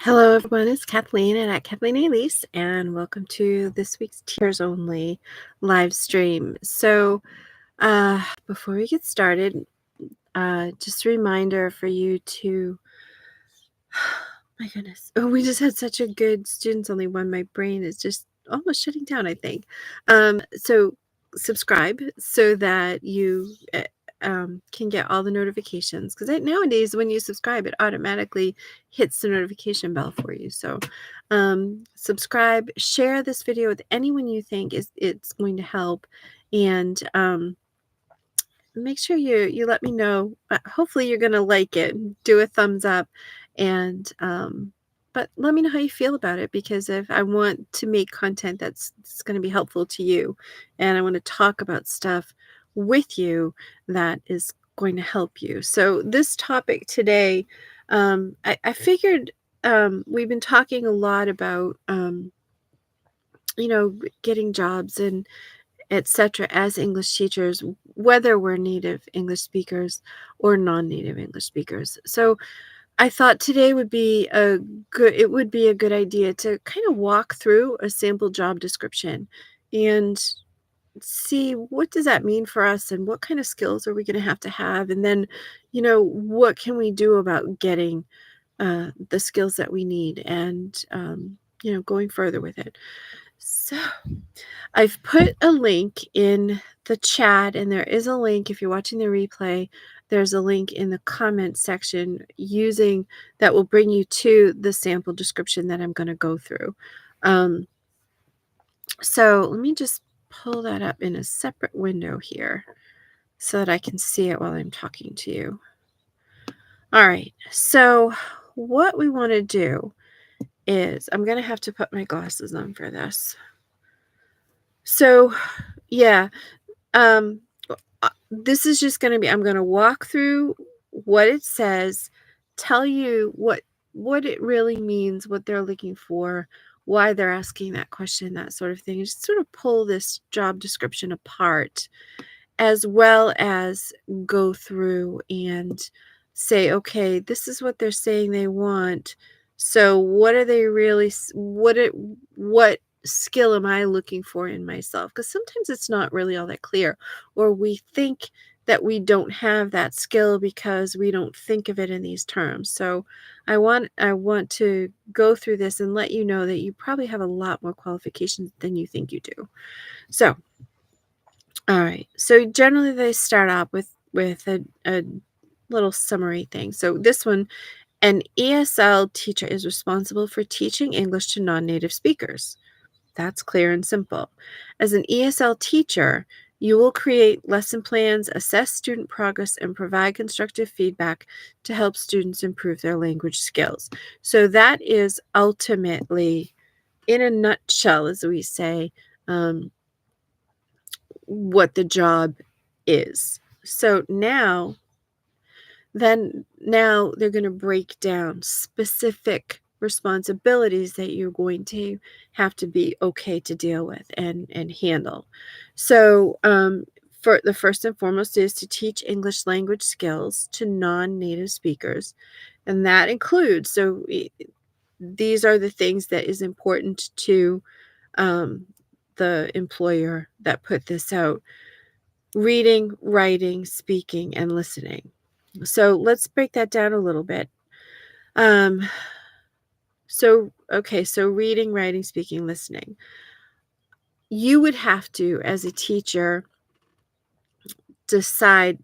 Hello, everyone. It's Kathleen and at Kathleen Elise, and welcome to this week's Teachers Only live stream. Before we get started, just a reminder for you to, my goodness, we just had such a good Students Only one. My brain is just almost shutting down, I think. So subscribe so that you can get all the notifications, because nowadays when you subscribe, it automatically hits the notification bell for you. So subscribe, share this video with anyone you think it's going to help, and make sure you let me know. Hopefully you're going to like it. Do a thumbs up, and but let me know how you feel about it, because if I want to make content that's going to be helpful to you, and I want to talk about stuff with you that is going to help you. So this topic today, I figured, we've been talking a lot about getting jobs and etc. as English teachers, whether we're native English speakers or non-native English speakers. So I thought today would be a good idea to kind of walk through a sample job description and see what does that mean for us, and what kind of skills are we going to have, and then what can we do about getting the skills that we need, and going further with it. So I've put a link in the chat, and there is a link if you're watching the replay. There's a link in the comment section that will bring you to the sample description that I'm going to go through. So let me just pull that up in a separate window here so that I can see it while I'm talking to you. All right, so what we want to do is, I'm going to have to put my glasses on for this. So yeah, this is just going to be, I'm going to walk through what it says, tell you what it really means, what they're looking for, why they're asking that question, that sort of thing, and just sort of pull this job description apart, as well as go through and say, okay, this is what they're saying they want. So what are they really, what skill am I looking for in myself? Because sometimes it's not really all that clear, or we think that we don't have that skill because we don't think of it in these terms. So I want to go through this and let you know that you probably have a lot more qualifications than you think you do. So all right. So generally they start off with a little summary thing. So this one, an ESL teacher is responsible for teaching English to non-native speakers. That's clear and simple. As an ESL teacher, you will create lesson plans, assess student progress, and provide constructive feedback to help students improve their language skills. So that is ultimately, in a nutshell, as we say, what the job is. So now they're going to break down specific responsibilities that you're going to have to be okay to deal with and handle. So for the first and foremost is to teach English language skills to non-native speakers, and that includes, these are the things that is important to the employer that put this out: reading, writing, speaking, and listening. So let's break that down a little bit. So reading, writing, speaking, listening. You would have to, as a teacher, decide,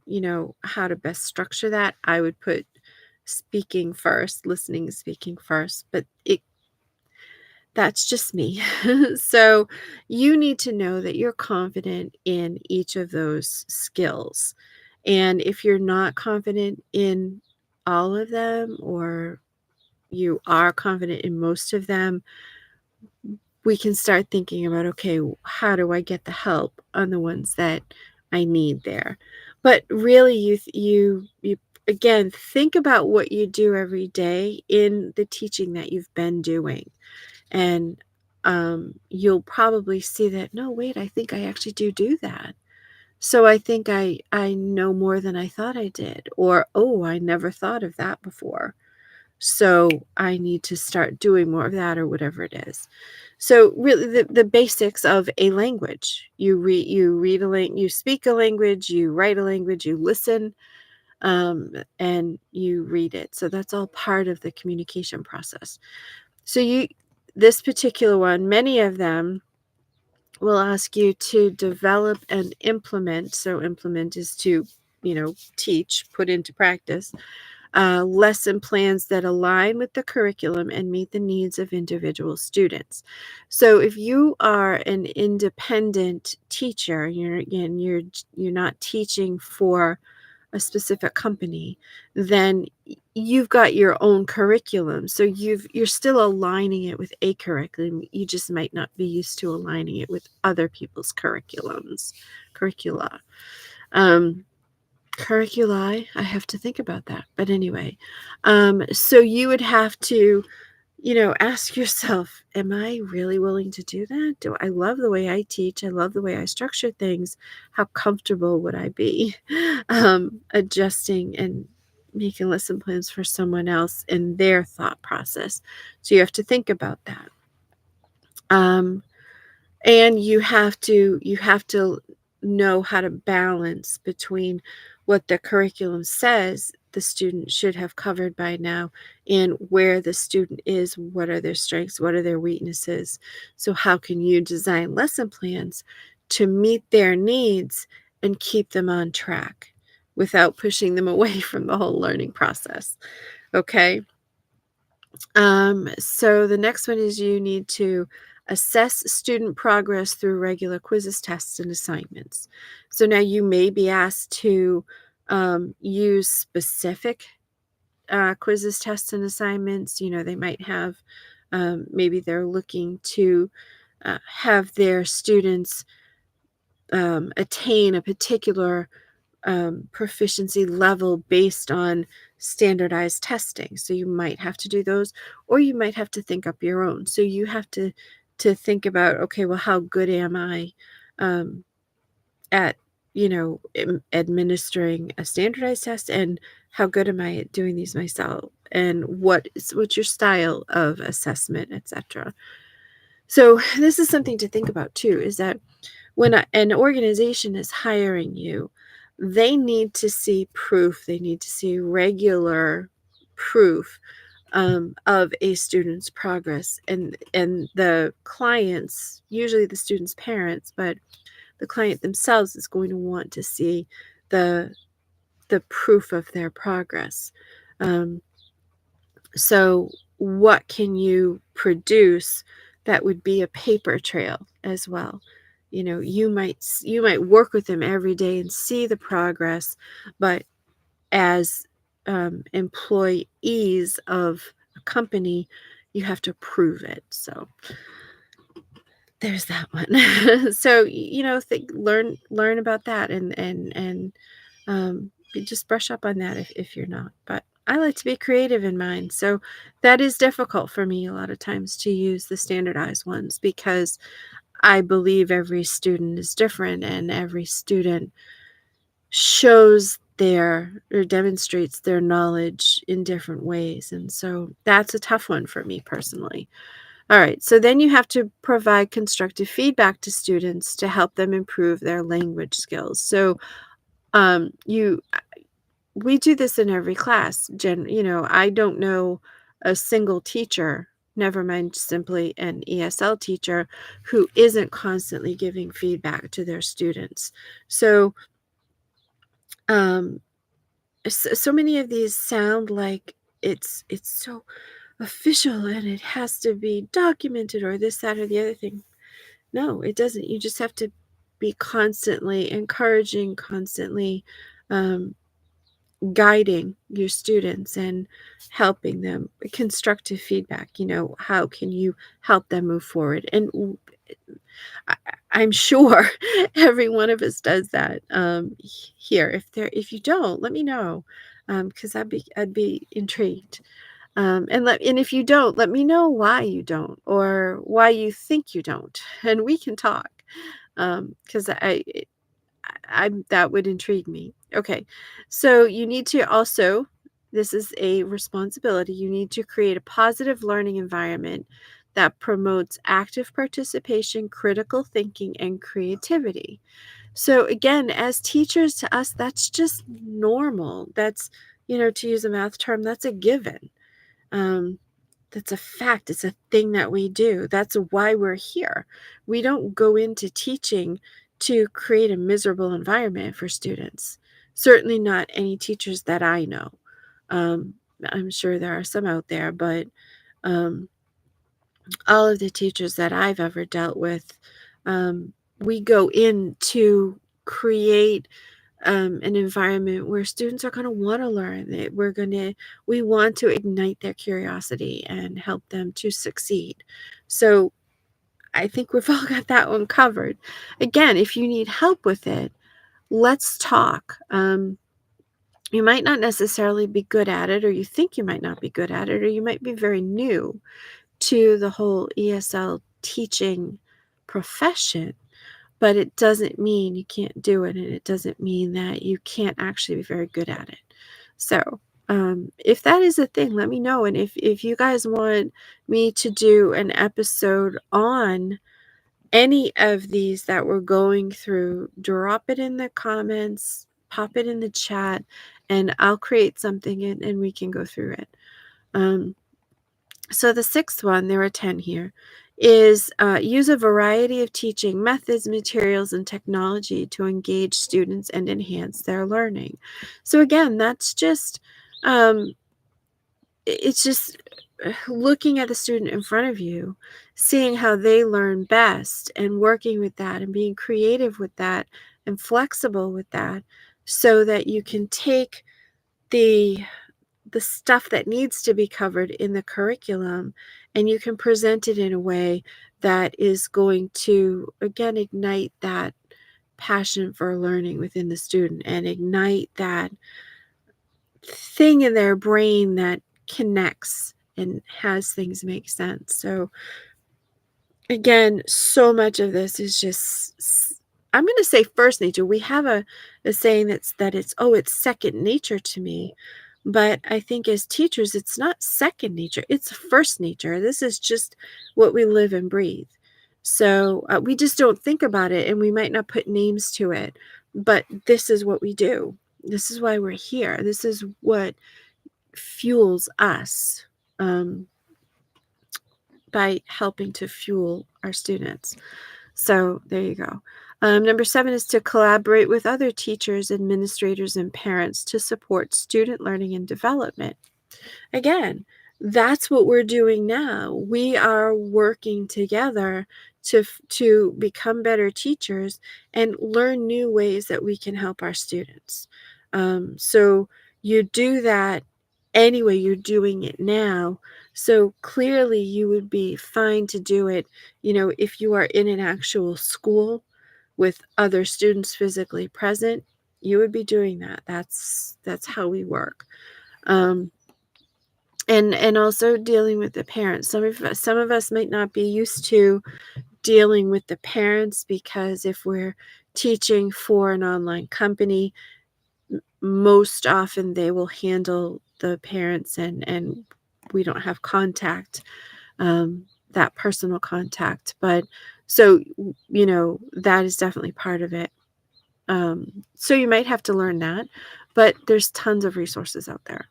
how to best structure that. I would put speaking first, listening, speaking first, but that's just me. So you need to know that you're confident in each of those skills. And if you're not confident in all of them, or you are confident in most of them, we can start thinking about, okay, how do I get the help on the ones that I need there? But really, you again, think about what you do every day in the teaching that you've been doing. And you'll probably see that, no, wait, I think I actually do that. So I think I know more than I thought I did. Or, oh, I never thought of that before. So I need to start doing more of that or whatever it is. So really the basics of a language. You read you speak a language, you write a language, you listen, and you read it. So that's all part of the communication process. So this particular one, many of them will ask you to develop and implement. So implement is to, teach, put into practice lesson plans that align with the curriculum and meet the needs of individual students. So if you are an independent teacher, you're not teaching for a specific company, then you've got your own curriculum. So you're still aligning it with a curriculum. You just might not be used to aligning it with other people's curricula. Um, Curriculi, I have to think about that. But anyway, so you would have to, ask yourself, am I really willing to do that? Do I love the way I teach? I love the way I structure things. How comfortable would I be adjusting and making lesson plans for someone else in their thought process? So you have to think about that. And you have to know how to balance between what the curriculum says the student should have covered by now and where the student is, what are their strengths, what are their weaknesses. So how can you design lesson plans to meet their needs and keep them on track without pushing them away from the whole learning process? Okay. So the next one is you need to assess student progress through regular quizzes, tests, and assignments. So now you may be asked to use specific quizzes, tests, and assignments. They might have, maybe they're looking to have their students attain a particular proficiency level based on standardized testing. So you might have to do those, or you might have to think up your own. So you have to think about, okay, well, how good am I at administering a standardized test, and how good am I at doing these myself, and what's your style of assessment, etc. So this is something to think about too, is that when an organization is hiring you, they need to see proof. They need to see regular proof of a student's progress, and the clients, usually the student's parents, but the client themselves is going to want to see the the proof of their progress. Um, so, what can you produce that would be a paper trail as well? You might work with them every day and see the progress, but as employees of a company, you have to prove it. So there's that one. So learn about that, and just brush up on that if you're not. But I like to be creative in mine. So that is difficult for me a lot of times to use the standardized ones, because I believe every student is different, and every student shows or demonstrates their knowledge in different ways. And so that's a tough one for me personally. All right. So then you have to provide constructive feedback to students to help them improve their language skills. So you we do this in every class. I don't know a single teacher, never mind simply an ESL teacher, who isn't constantly giving feedback to their students. So, um, so many of these sound like it's so official and it has to be documented, or this, that, or the other thing. No, it doesn't. You just have to be constantly encouraging, constantly um, guiding your students and helping them. Constructive feedback, how can you help them move forward? And I, I'm sure every one of us does that here. If you don't, let me know, because I'd be intrigued. And if you don't, let me know why you don't, or why you think you don't, and we can talk. Because that would intrigue me. Okay, so you need to also this is a responsibility. You need to create a positive learning environment that promotes active participation, critical thinking, and creativity. So again, as teachers, to us, that's just normal. That's, to use a math term, that's a given. Um, that's a fact. It's a thing that we do. That's why we're here. We don't go into teaching to create a miserable environment for students. Certainly not any teachers that I know. Um, I'm sure there are some out there, but um, all of the teachers that I've ever dealt with, we go in to create an environment where students are going to want to learn. We want to ignite their curiosity and help them to succeed. So I think we've all got that one covered. Again, if you need help with it, let's talk. You might not necessarily be good at it, or you think you might not be good at it, or you might be very new to the whole ESL teaching profession. But it doesn't mean you can't do it, and it doesn't mean that you can't actually be very good at it. So, if that is a thing, let me know. And if you guys want me to do an episode on any of these that we're going through, drop it in the comments, pop it in the chat, and I'll create something and we can go through it. So the sixth one, there are 10 here, is use a variety of teaching methods, materials, and technology to engage students and enhance their learning. So again, that's just, it's just looking at the student in front of you, seeing how they learn best and working with that and being creative with that and flexible with that so that you can take the stuff that needs to be covered in the curriculum and you can present it in a way that is going to, again, ignite that passion for learning within the student and ignite that thing in their brain that connects and has things make sense. So again, so much of this is just, I'm going to say first nature. We have a saying that it's second nature to me. But I think as teachers, it's not second nature, it's first nature. This is just what we live and breathe. So we just don't think about it and we might not put names to it, but this is what we do. This is why we're here. This is what fuels us by helping to fuel our students. So there you go. Number 7 is to collaborate with other teachers, administrators, and parents to support student learning and development. Again, that's what we're doing now. We are working together to become better teachers and learn new ways that we can help our students. So you do that anyway, you're doing it now. So clearly you would be fine to do it, if you are in an actual school with other students physically present, you would be doing that. That's how we work. And also dealing with the parents. Some of us might not be used to dealing with the parents because if we're teaching for an online company, most often they will handle the parents and we don't have contact, that personal contact. But so, that is definitely part of it. So you might have to learn that, but there's tons of resources out there.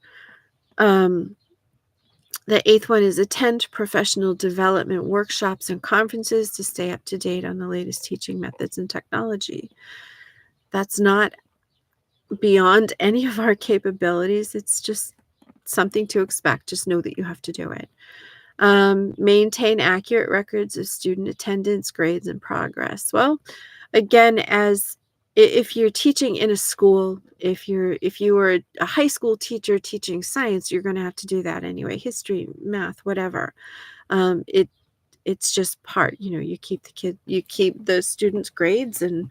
The 8th one is attend professional development workshops and conferences to stay up to date on the latest teaching methods and technology. That's not beyond any of our capabilities. It's just something to expect. Just know that you have to do it. Maintain accurate records of student attendance, grades, and progress. Well, again, if you're teaching in a school, if you were a high school teacher teaching science, you're going to have to do that anyway. History, math, whatever. It's just part. You keep the students' grades and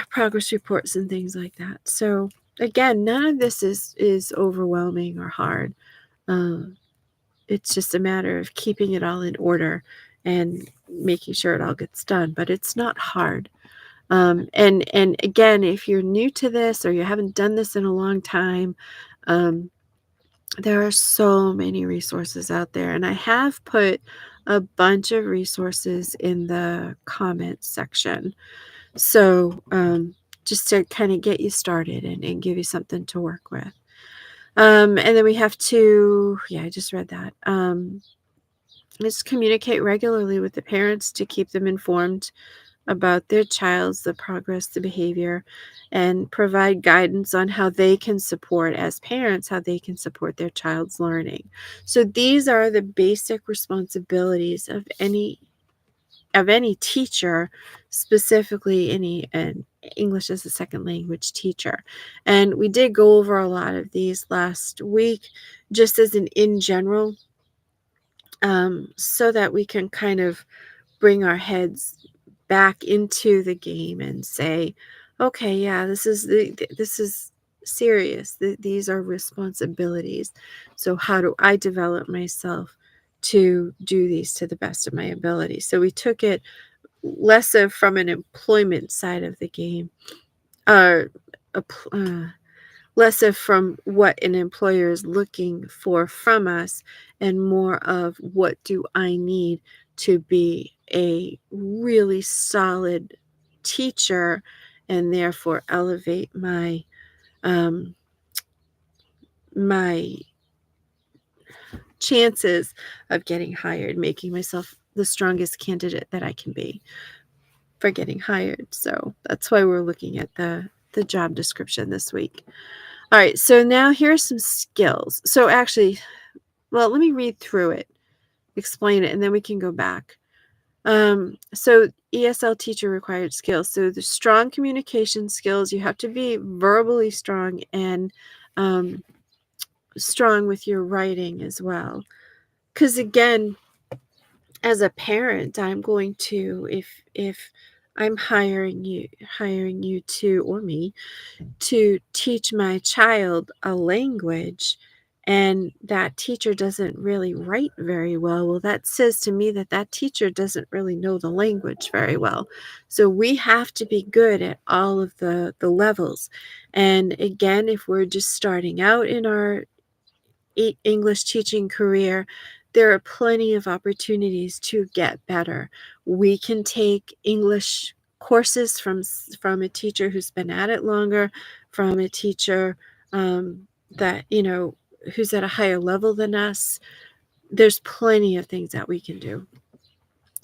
progress reports and things like that. So again, none of this is overwhelming or hard. It's just a matter of keeping it all in order and making sure it all gets done. But it's not hard. And again, if you're new to this or you haven't done this in a long time, There are so many resources out there, and I have put a bunch of resources in the comments section. So, just to kind of get you started and give you something to work with. And then we have to, yeah, I just read that. Let's communicate regularly with the parents to keep them informed about their child's the progress, the behavior, and provide guidance on how they can support, as parents, how they can support their child's learning. So these are the basic responsibilities of any teacher, specifically any an English as a second language teacher. And we did go over a lot of these last week, just as an in general, so that we can kind of bring our heads back into the game and say, okay, yeah, this is serious. These are responsibilities. So how do I develop myself to do these to the best of my ability? So we took it less of from an employment side of the game, uh, less of from what an employer is looking for from us, and more of what do I need to be a really solid teacher and therefore elevate um, my chances of getting hired, making myself the strongest candidate that I can be for getting hired. So that's why we're looking at the job description this week. All right, so now here are some skills. So actually, well, let me read through it, explain it, and then we can go back. So ESL teacher required skills. So the strong communication skills, you have to be verbally strong and strong with your writing as well. Because again, as a parent, I'm going to, if I'm hiring you to, or me, to teach my child a language, and that teacher doesn't really write very well, that says to me that that teacher doesn't really know the language very well. So we have to be good at all of the levels. And again, if we're just starting out in our English teaching career, there are plenty of opportunities to get better. We can take English courses from a teacher who's been at it longer, from a teacher that, who's at a higher level than us. There's plenty of things that we can do.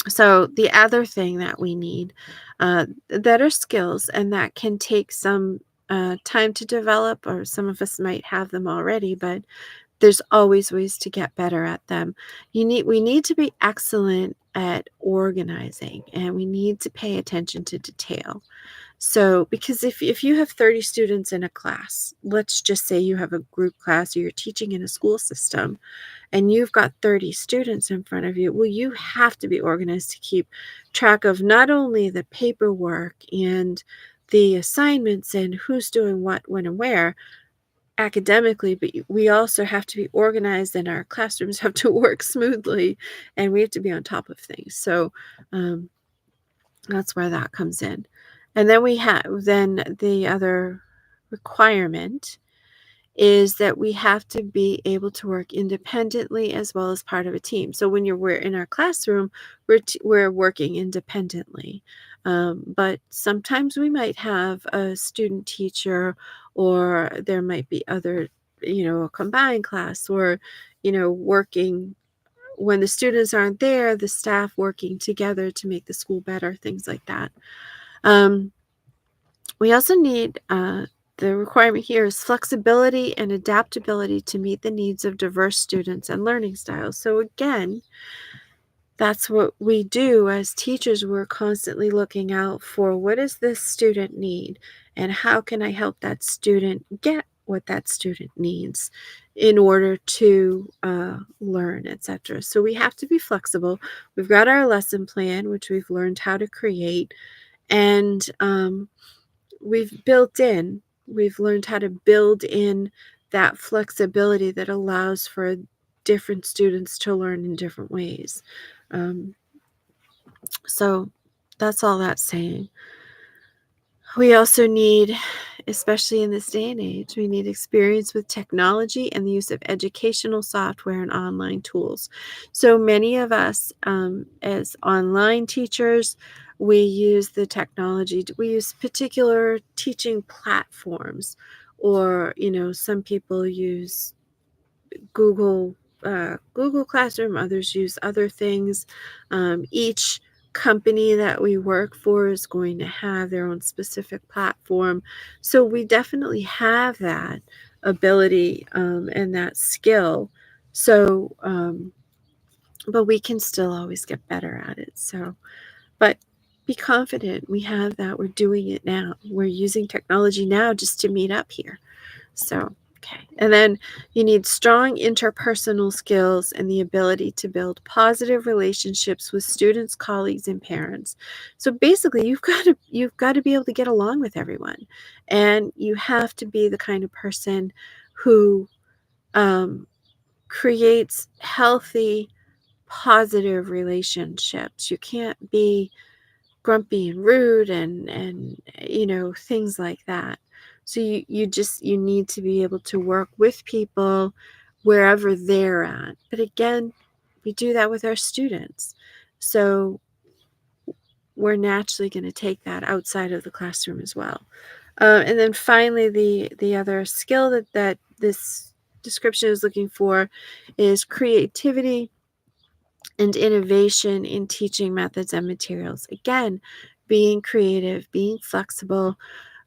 So the other thing that we need that are skills, and that can take some time to develop, or some of us might have them already, but there's always ways to get better at them. We need to be excellent at organizing, and we need to pay attention to detail. So, because if you have 30 students in a class, let's just say you have a group class, or you're teaching in a school system, and you've got 30 students in front of you, well, you have to be organized to keep track of not only the paperwork and the assignments and who's doing what, when, and where, academically, but we also have to be organized, and our classrooms have to work smoothly, and we have to be on top of things. So that's where that comes in. And then we have the other requirement is that we have to be able to work independently as well as part of a team. So when we're in our classroom, we're working independently. But sometimes we might have a student teacher, or there might be other, a combined class, or, working when the students aren't there, the staff working together to make the school better, things like that. We also need the requirement here is flexibility and adaptability to meet the needs of diverse students and learning styles. So again, that's what we do as teachers. We're constantly looking out for, what does this student need, and how can I help that student get what that student needs in order to learn, etc. So we have to be flexible. We've got our lesson plan, which we've learned how to create, and we've learned how to build in that flexibility that allows for different students to learn in different ways. So that's all that's saying. We also need especially in this day and age. We need experience with technology and the use of educational software and online tools. So many of us, as online teachers, we use the technology. We use particular teaching platforms, or some people use Google Google Classroom. Others use other things. Each company that we work for is going to have their own specific platform. So we definitely have that ability and that skill. So, but we can still always get better at it. So, but be confident. We have that. We're doing it now. We're using technology now just to meet up here. So, okay. And then you need strong interpersonal skills and the ability to build positive relationships with students, colleagues, and parents. So basically, you've got to be able to get along with everyone, and you have to be the kind of person who creates healthy, positive relationships. You can't be grumpy and rude and things like that. So you need to be able to work with people wherever they're at. But again, we do that with our students. So we're naturally going to take that outside of the classroom as well. And then finally, the other skill that this description is looking for is creativity and innovation in teaching methods and materials. Again, being creative, being flexible,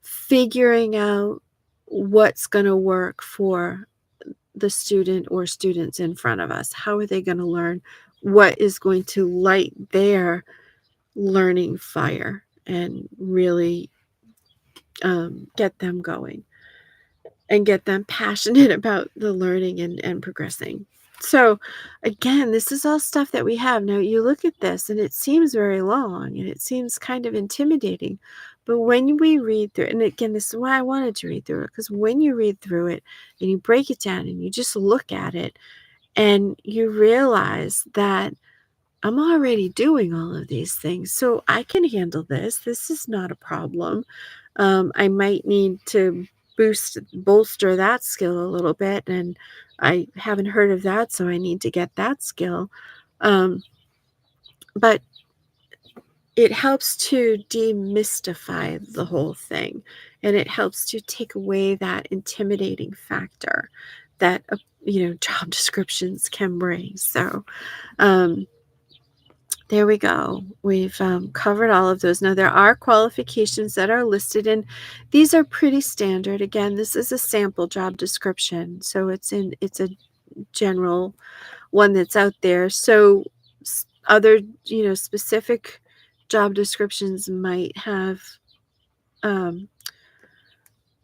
figuring out what's going to work for the student or students in front of us. How are they going to learn? What is going to light their learning fire and really get them going and get them passionate about the learning and progressing. So again, this is all stuff that we have. Now you look at this and it seems very long and it seems kind of intimidating. But when we read through it, and again, this is why I wanted to read through it, because when you read through it and you break it down and you just look at it and you realize that I'm already doing all of these things, so I can handle this. This is not a problem. I might need to bolster that skill a little bit, and I haven't heard of that, so I need to get that skill. But it helps to demystify the whole thing, and it helps to take away that intimidating factor that job descriptions can bring. So, there we go. We've covered all of those. Now, there are qualifications that are listed, and these are pretty standard. Again, this is a sample job description, so it's a general one that's out there. So, other specific job descriptions might have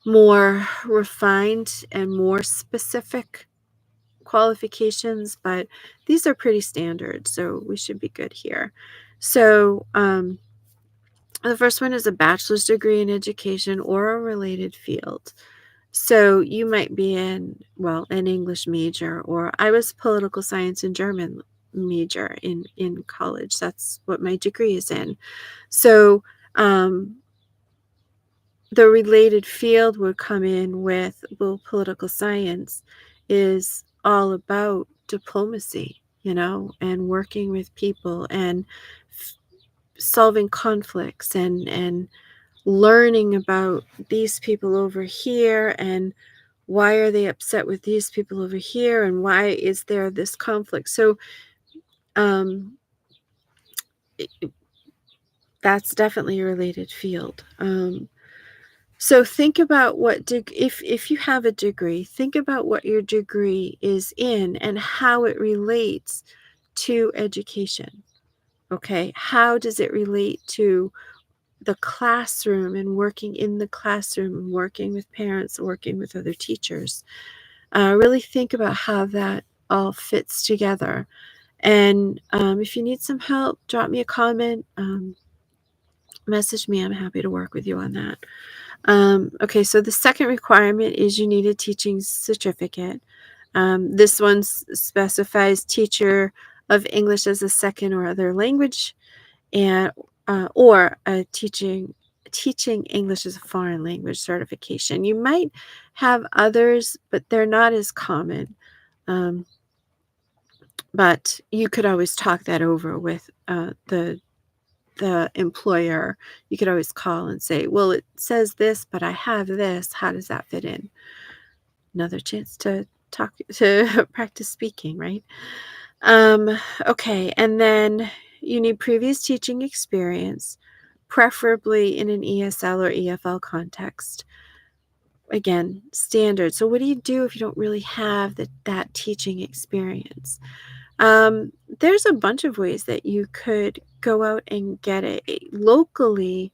more refined and more specific qualifications, but these are pretty standard, so we should be good here. So, the first one is a bachelor's degree in education or a related field. So you might be an English major, or I was political science and German major in college. That's what my degree is in. So the related field would come in with, well, political science is all about diplomacy, and working with people and solving conflicts and learning about these people over here and why are they upset with these people over here and why is there this conflict. So that's definitely a related field. So think about if you have a degree, think about what your degree is in and how it relates to education. Okay, how does it relate to the classroom and working in the classroom and working with parents, working with other teachers? Really think about how that all fits together. And if you need some help, drop me a comment, message me. I'm happy to work with you on that. Okay, so the second requirement is you need a teaching certificate. This one specifies teacher of English as a second or other language, and or a teaching English as a foreign language certification. You might have others, but they're not as common. Um, but you could always talk that over with the employer. You could always call and say, "Well, it says this, but I have this. How does that fit in?" Another chance to talk to practice speaking, right? Okay, and then you need previous teaching experience, preferably in an ESL or EFL context. Again, standard. So what do you do if you don't really have that teaching experience? There's a bunch of ways that you could go out and get it locally.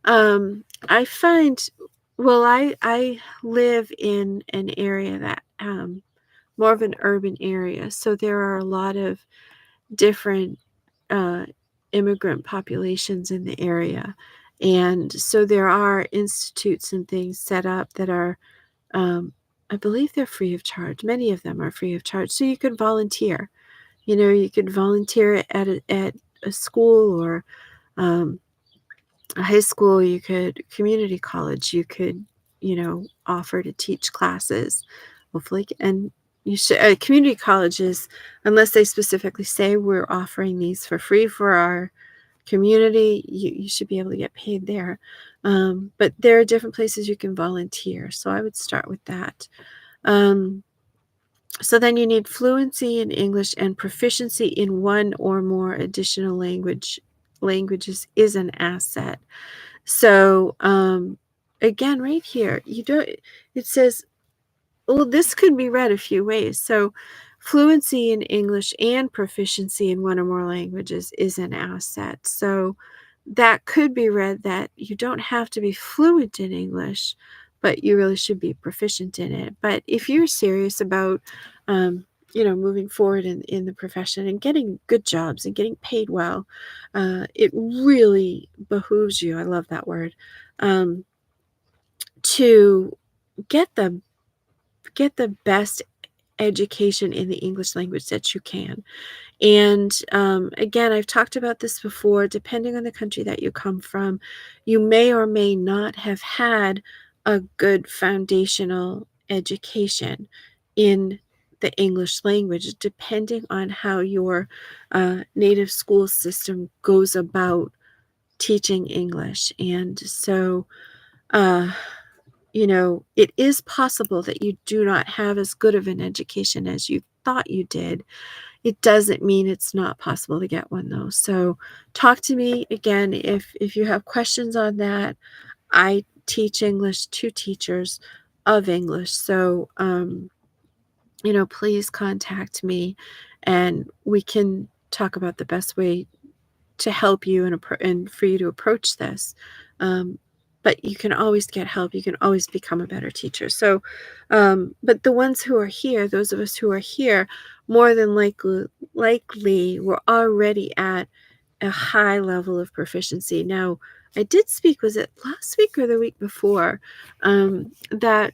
I find, well, I live in an area that more of an urban area, so there are a lot of different uh, immigrant populations in the area, and so there are institutes and things set up that are, I believe they're free of charge. Many of them are free of charge, so you could volunteer. You could volunteer at a school or um, a high school. You could community college. You could offer to teach classes. Hopefully, and you should community colleges, unless they specifically say we're offering these for free for our community, you should be able to get paid there. But there are different places you can volunteer, so I would start with that. Um, so then you need fluency in English, and proficiency in one or more additional languages is an asset. So again, right here, it says, well, this could be read a few ways. So fluency in English and proficiency in one or more languages is an asset. So that could be read that you don't have to be fluent in English, but you really should be proficient in it. But if you're serious about, moving forward in the profession and getting good jobs and getting paid well, it really behooves you. I love that word. To get the best education in the English language that you can. And again, I've talked about this before. Depending on the country that you come from, you may or may not have had a good foundational education in the English language, depending on how your native school system goes about teaching English. And so, uh, it is possible that you do not have as good of an education as you thought you did. It doesn't mean it's not possible to get one, though. So talk to me again if you have questions on that. I teach English to teachers of English. So, please contact me and we can talk about the best way to help you and for you to approach this. Um, but you can always get help. You can always become a better teacher. So, but the ones who are here, those of us who are here, more than likely, we're already at a high level of proficiency. Now, I did speak, was it last week or the week before, that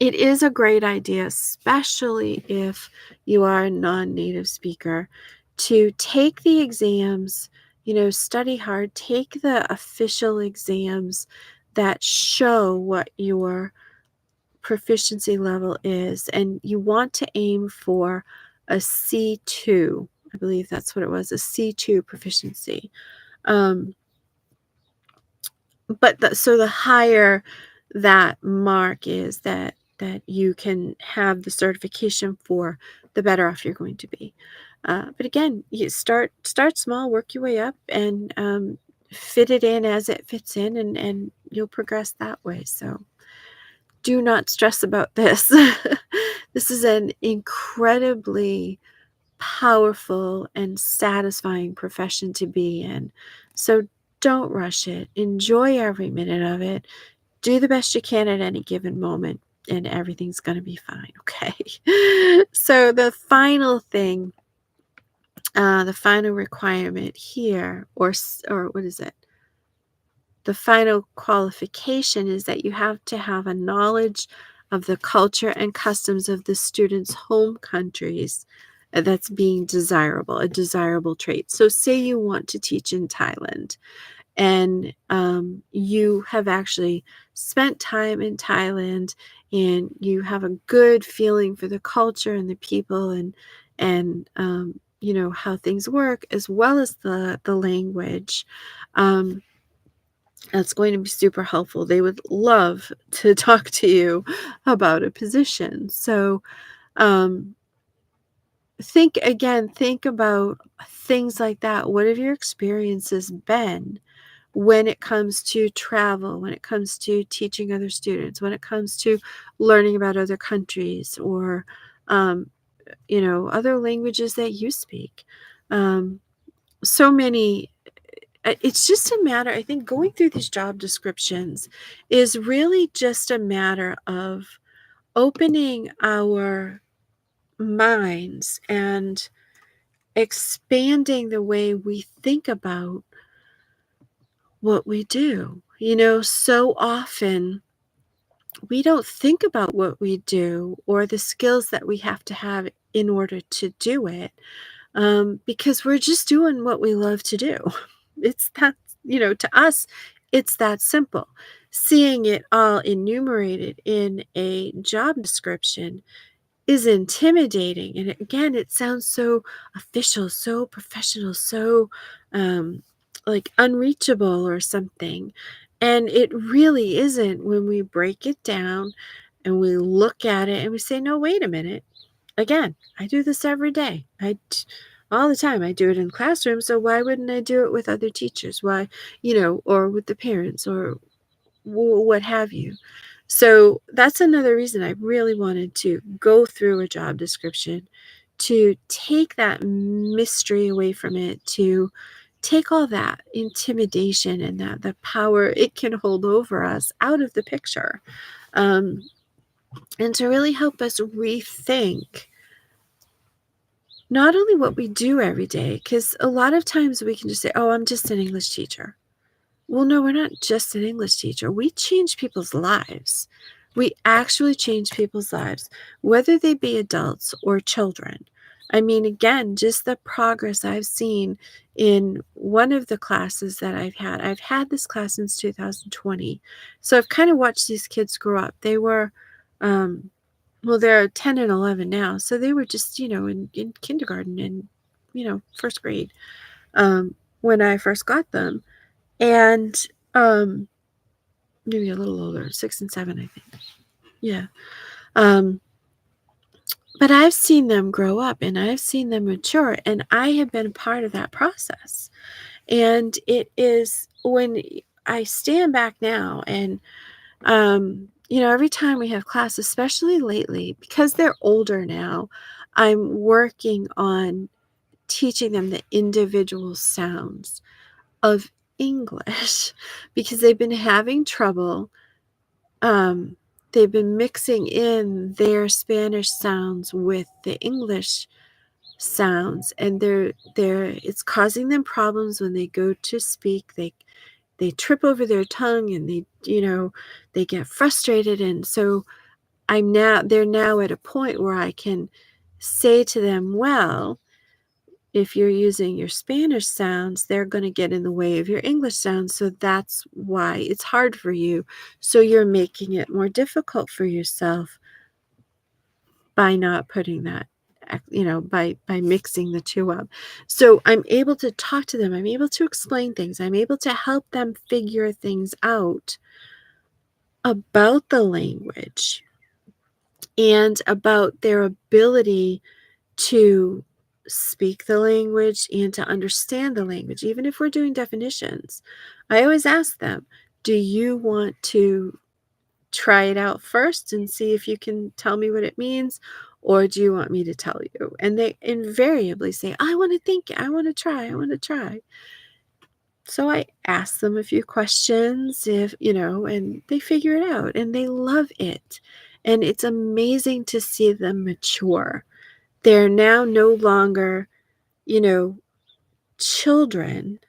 it is a great idea, especially if you are a non-native speaker, to take the exams, study hard, take the official exams that show what your proficiency level is. And you want to aim for a C2. I believe that's what it was, a C2 proficiency. Um, but so the higher that mark is that you can have the certification for, the better off you're going to be. But again, you start small, work your way up, and fit it in as it fits in, and you'll progress that way. So do not stress about this. This is an incredibly powerful and satisfying profession to be in. So don't rush it. Enjoy every minute of it. Do the best you can at any given moment, and everything's going to be fine. Okay. So the final thing, the final requirement here, or what is it? The final qualification is that you have to have a knowledge of the culture and customs of the students' home countries. That's being desirable, a desirable trait. So say you want to teach in Thailand, and you have actually spent time in Thailand, and you have a good feeling for the culture and the people, and how things work, as well as the language. Um, that's going to be super helpful. They would love to talk to you about a position. So, um, think about things like that. What have your experiences been when it comes to travel, when it comes to teaching other students, when it comes to learning about other countries, or um, other languages that you speak? Um, so many. It's just a matter, I think, going through these job descriptions is really just a matter of opening our minds and expanding the way we think about what we do. So often we don't think about what we do or the skills that we have to have in order to do it, because we're just doing what we love to do. It's that, to us, it's that simple. Seeing it all enumerated in a job description is intimidating. And again, it sounds so official, so professional, so like unreachable or something. And it really isn't when we break it down and we look at it and we say, no, wait a minute. Again, I do this every day. All the time. I do it in classrooms. So why wouldn't I do it with other teachers? Why, or with the parents, or what have you. So that's another reason I really wanted to go through a job description, to take that mystery away from it, to take all that intimidation and that the power it can hold over us out of the picture, um, and to really help us rethink not only what we do every day, because a lot of times we can just say, oh, I'm just an English teacher. Well, no, we're not just an English teacher. We change people's lives. We actually change people's lives, whether they be adults or children. I mean, again, just the progress I've seen in one of the classes that I've had. I've had this class since 2020. So I've kind of watched these kids grow up. They were, well, they're 10 and 11 now. So they were just, in kindergarten and, first grade, when I first got them. And um, maybe a little older, 6 and 7, I think. Yeah. Um, but I've seen them grow up and I've seen them mature, and I have been a part of that process. And it is when I stand back now and, every time we have class, especially lately, because they're older now, I'm working on teaching them the individual sounds of English because they've been having trouble. They've been mixing in their Spanish sounds with the English sounds, and it's causing them problems when they go to speak. They trip over their tongue, and they get frustrated. And so they're now at a point where I can say to them, well, if you're using your Spanish sounds, they're going to get in the way of your English sounds. So that's why it's hard for you. So you're making it more difficult for yourself by not putting that, by mixing the two up. So I'm able to talk to them. I'm able to explain things. I'm able to help them figure things out about the language and about their ability to speak the language and to understand the language. Even if we're doing definitions, I always ask them, do you want to try it out first and see if you can tell me what it means, or do you want me to tell you? And they invariably say, I want to think, I want to try. So I ask them a few questions, and they figure it out and they love it. And it's amazing to see them mature. They're now no longer, children.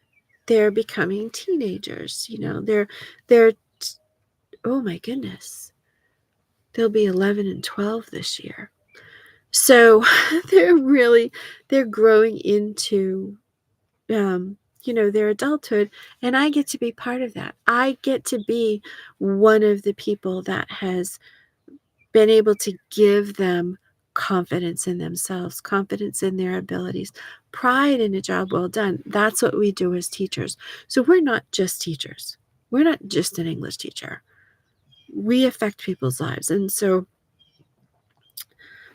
They're becoming teenagers. They're oh my goodness, they'll be 11 and 12 this year. So they're growing into their adulthood, and I get to be part of that. I get to be one of the people that has been able to give them confidence in themselves, confidence in their abilities, pride in a job well done. That's what we do as teachers. So we're not just teachers. We're not just an English teacher. We affect people's lives. And so,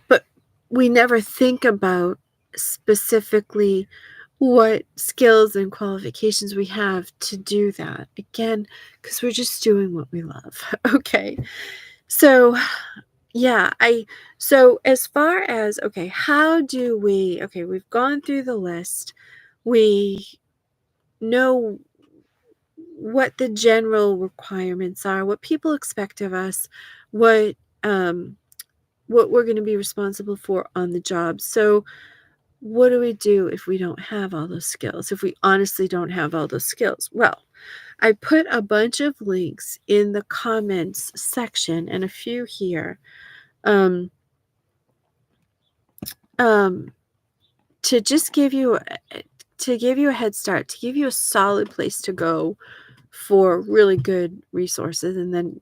but we never think about specifically what skills and qualifications we have to do that. Again, because we're just doing what we love. Okay. So, yeah, so as far as, okay, we've gone through the list. We know what the general requirements are, what people expect of us, what um what we're going to be responsible for on the job. So what do we do if we don't have all those skills? If we honestly don't have all those skills? Well, I put a bunch of links in the comments section and a few here. Um um to just give you a head start, to give you a solid place to go for really good resources, and then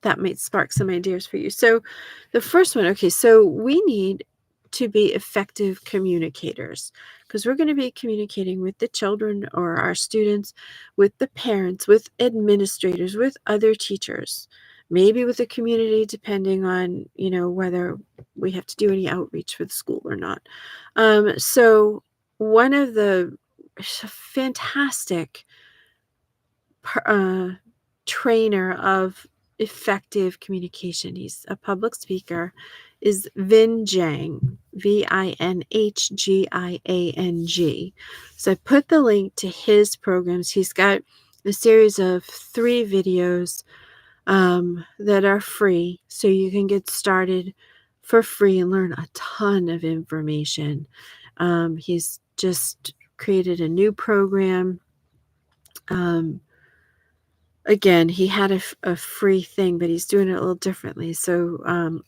that might spark some ideas for you. So the first one, okay, so we need to be effective communicators, because we're going to be communicating with the children or our students, with the parents, with administrators, with other teachers, maybe with the community, depending on, whether we have to do any outreach for the school or not. So one of the fantastic trainer of effective communication, he's a public speaker, is Vin Jang, Vinhgiang. So I put the link to his programs. He's got a series of 3 videos that are free, so you can get started for free and learn a ton of information. He's just created a new program. Again, he had a free thing, but he's doing it a little differently. So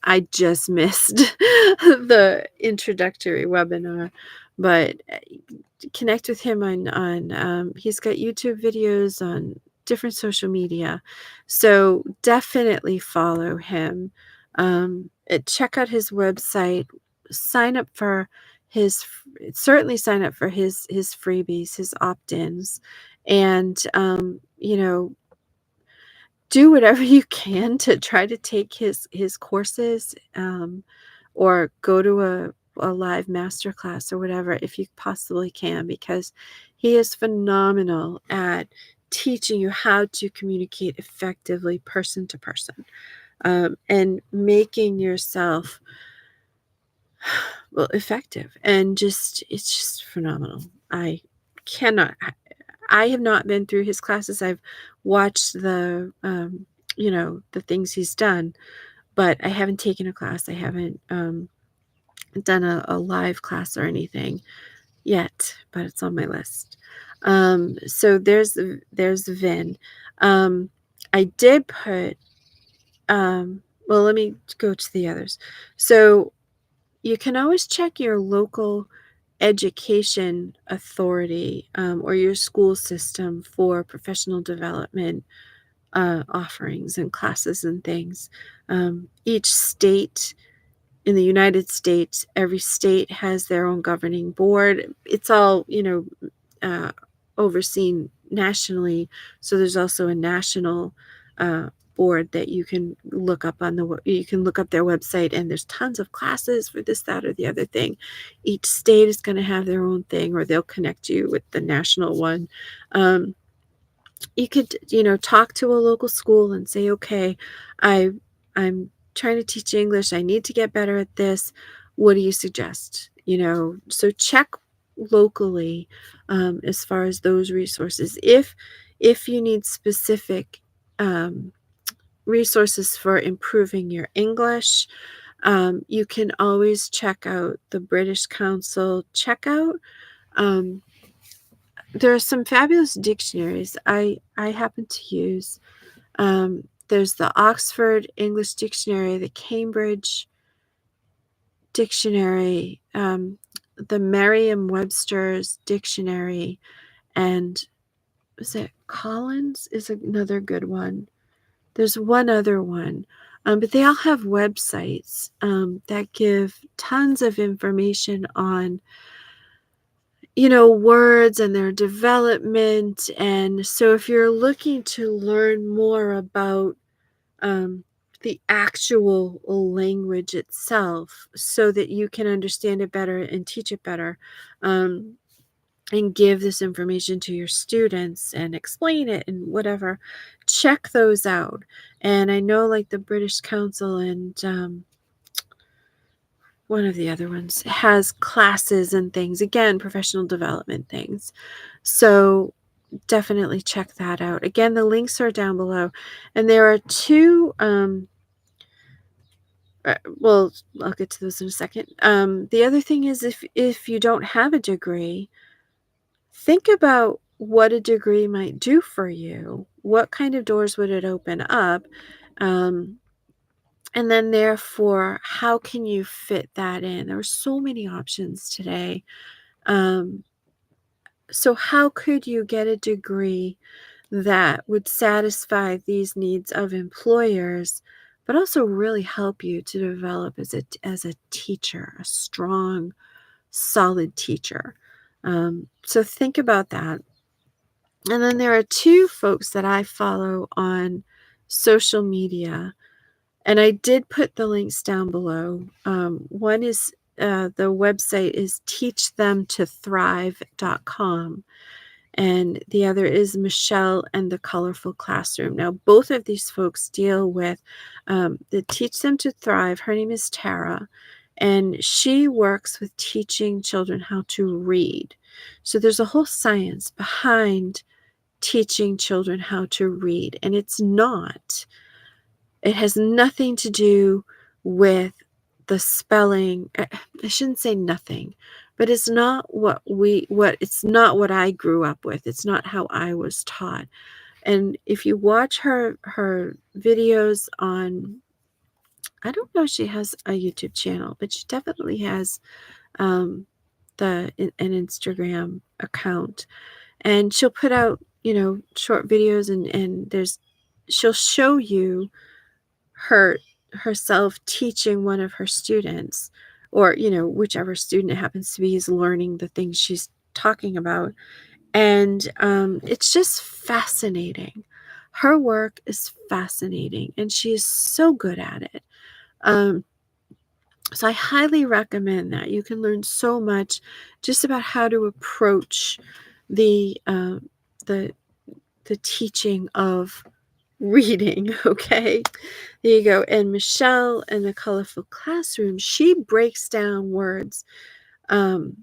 I just missed the introductory webinar, but connect with him on he's got YouTube videos on different social media. So definitely follow him. Check out his website. Sign up for certainly sign up for his freebies, his opt-ins, and do whatever you can to try to take his courses, or go to a live masterclass or whatever if you possibly can, because he is phenomenal at teaching you how to communicate effectively person to person, and making yourself effective, and it's just phenomenal. I have not been through his classes. I've watched the things he's done, but I haven't taken a class. I haven't done a live class or anything yet, but it's on my list. So there's Vin. I did put, well, let me go to the others. So you can always check your local education authority, or your school system for professional development offerings and classes and things. Each state in the United States, every state has their own governing board. It's all, overseen nationally. So there's also a national board that you can look up you can look up their website, and there's tons of classes for this, that, or the other thing. Each state is going to have their own thing, or they'll connect you with the national one. You could, talk to a local school and say, okay, I'm trying to teach English. I need to get better at this. What do you suggest? So check locally, as far as those resources. If you need specific resources for improving your English, you can always check out the British Council checkout. There are some fabulous dictionaries I happen to use. There's the Oxford English Dictionary, the Cambridge Dictionary. the Merriam-Webster's dictionary, and is it Collins is another good one. There's one other one, but they all have websites that give tons of information on, words and their development. And so if you're looking to learn more about um, the actual language itself so that you can understand it better and teach it better, um, and give this information to your students and explain it and whatever, check those out. And I know, like, the British Council and one of the other ones has classes and things, again, professional development things. So definitely check that out. Again, the links are down below. And there are two well, I'll get to those in a second. The other thing is, if you don't have a degree, think about what a degree might do for you. What kind of doors would it open up? Um, and then therefore, how can you fit that in? There are so many options today. Um, so how could you get a degree that would satisfy these needs of employers, but also really help you to develop as a teacher, a strong, solid teacher? So think about that. And then there are two folks that I follow on social media, and I did put the links down below. One is the website is teachthemtothrive.com, and the other is Michelle and the Colorful Classroom. Now, both of these folks deal with the Teach Them to Thrive. Her name is Tara, and she works with teaching children how to read. So there's a whole science behind teaching children how to read, and it has nothing to do with the spelling. I shouldn't say nothing, but it's not it's not what I grew up with. It's not how I was taught. And if you watch her videos on, I don't know if she has a YouTube channel, but she definitely has um an Instagram account, and she'll put out, short videos, and she'll show you her herself teaching one of her students, or whichever student it happens to be is learning the things she's talking about. And it's just fascinating. Her work is fascinating, and she is so good at it. um, so I highly recommend that. You can learn so much just about how to approach the the the teaching of reading. Okay, there you go. And Michelle in the Colorful Classroom, she breaks down words. um,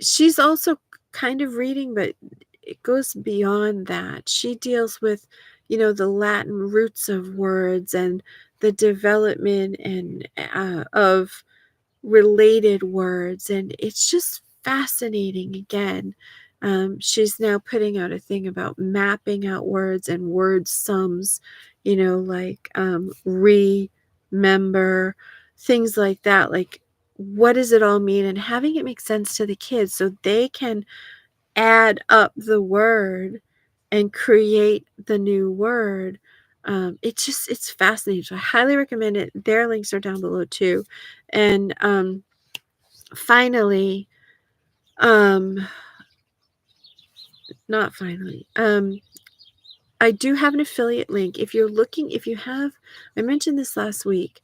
she's also kind of reading, but it goes beyond that. She deals with, the Latin roots of words and the development and of related words, and it's just fascinating. Again, she's now putting out a thing about mapping out words and word sums, like remember, things like that. Like, what does it all mean, and having it make sense to the kids so they can add up the word and create the new word. It's fascinating. So I highly recommend it. Their links are down below too. And finally, um, not finally, I do have an affiliate link. If you have, I mentioned this last week.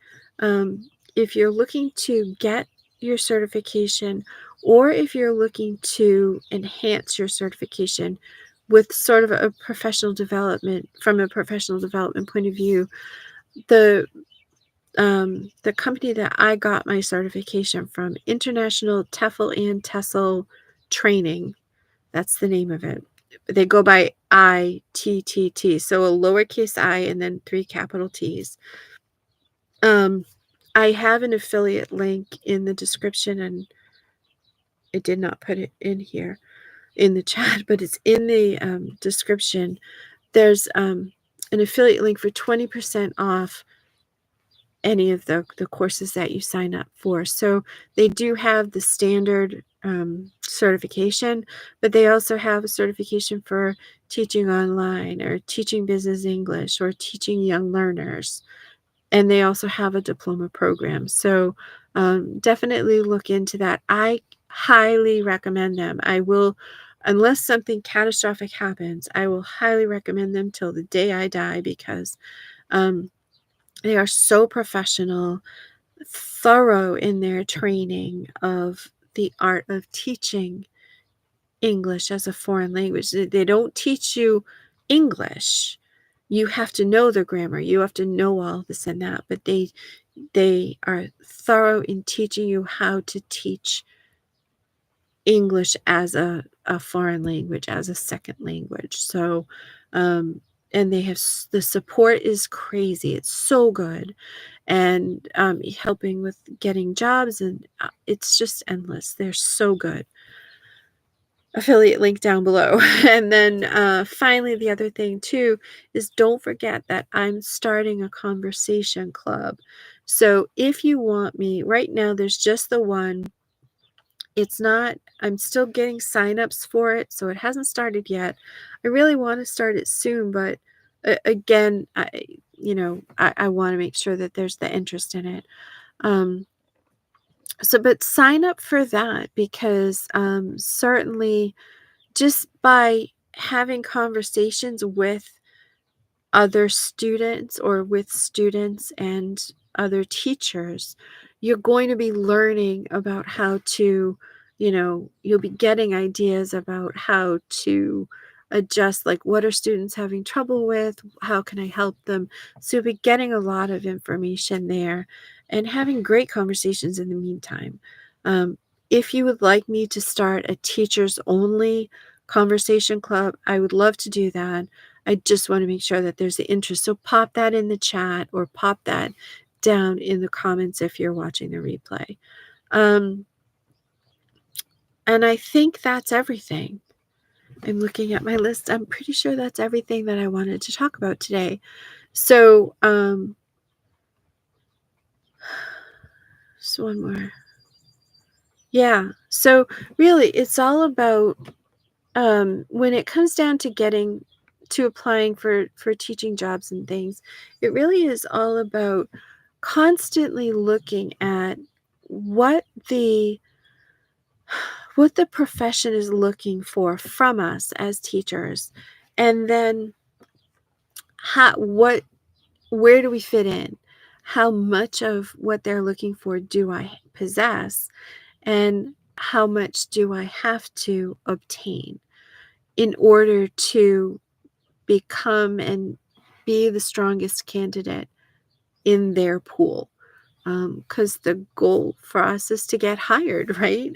If you're looking to get your certification, or if you're looking to enhance your certification with sort of a professional development, from a professional development point of view, the company that I got my certification from, International TEFL and TESOL Training, that's the name of it. They go by ITTT, so a lowercase I and then 3 capital T's. I have an affiliate link in the description, and I did not put it in here in the chat, but it's in the description. There's an affiliate link for 20% off any of the courses that you sign up for. So they do have the standard certification, but they also have a certification for teaching online or teaching business English or teaching young learners. And they also have a diploma program. So definitely look into that. I highly recommend them. I will, unless something catastrophic happens, I will highly recommend them till the day I die because um, they are so professional, thorough in their training of the art of teaching English as a foreign language. They don't teach you English. You have to know the grammar. You have to know all this and that, but they are thorough in teaching you how to teach English as a foreign language, as a second language. So, and they have the support is crazy. It's so good, and helping with getting jobs, and it's just endless. They're so good. Affiliate link down below. And then finally, the other thing too is don't forget that I'm starting a conversation club. So if you want me, right now there's just the one. It's not, I'm still getting signups for it, so it hasn't started yet. I really want to start it soon, but again, I want to make sure that there's the interest in it. But sign up for that because certainly just by having conversations with other students or with students and other teachers, you're going to be learning about how to, you'll be getting ideas about how to adjust, like what are students having trouble with? How can I help them? So you'll be getting a lot of information there and having great conversations in the meantime. Um, if you would like me to start a teachers only conversation club, I would love to do that. I just want to make sure that there's the interest. So pop that in the chat or pop that down in the comments if you're watching the replay. And I think that's everything. I'm looking at my list. I'm pretty sure that's everything that I wanted to talk about today. So, just one more. Yeah. So really, it's all about when it comes down to getting to applying for teaching jobs and things, it really is all about constantly looking at what the profession is looking for from us as teachers, and then where do we fit in? How much of what they're looking for do I possess, and how much do I have to obtain in order to become and be the strongest candidate in their pool? Because the goal for us is to get hired, right?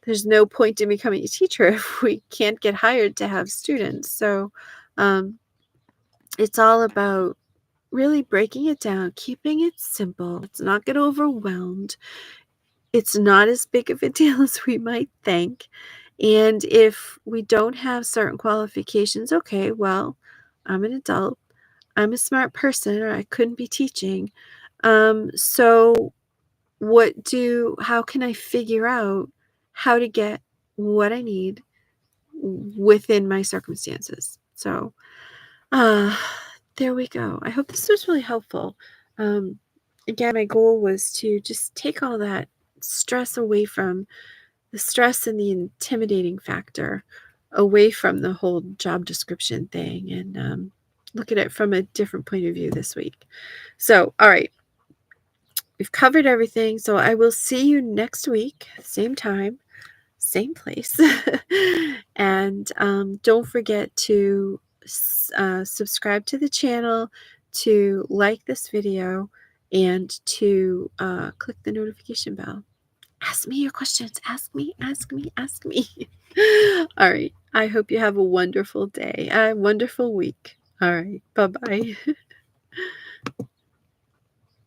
There's no point in becoming a teacher if we can't get hired to have students. So um, it's all about really breaking it down, keeping it simple. Let's not get overwhelmed. It's not as big of a deal as we might think. And if we don't have certain qualifications, okay, well, I'm an adult. I'm a smart person, or I couldn't be teaching. So how can I figure out how to get what I need within my circumstances? So, uh, there we go. I hope this was really helpful. Um, Again, my goal was to just take all that stress away from the stress and the intimidating factor away from the whole job description thing and look at it from a different point of view this week. So, all right. We've covered everything. So I will see you next week, same time, same place. And don't forget to subscribe to the channel, to like this video, and to click the notification bell. Ask me your questions. Ask me, ask me, ask me. All right. I hope you have a wonderful day, a wonderful week. All right. Bye-bye.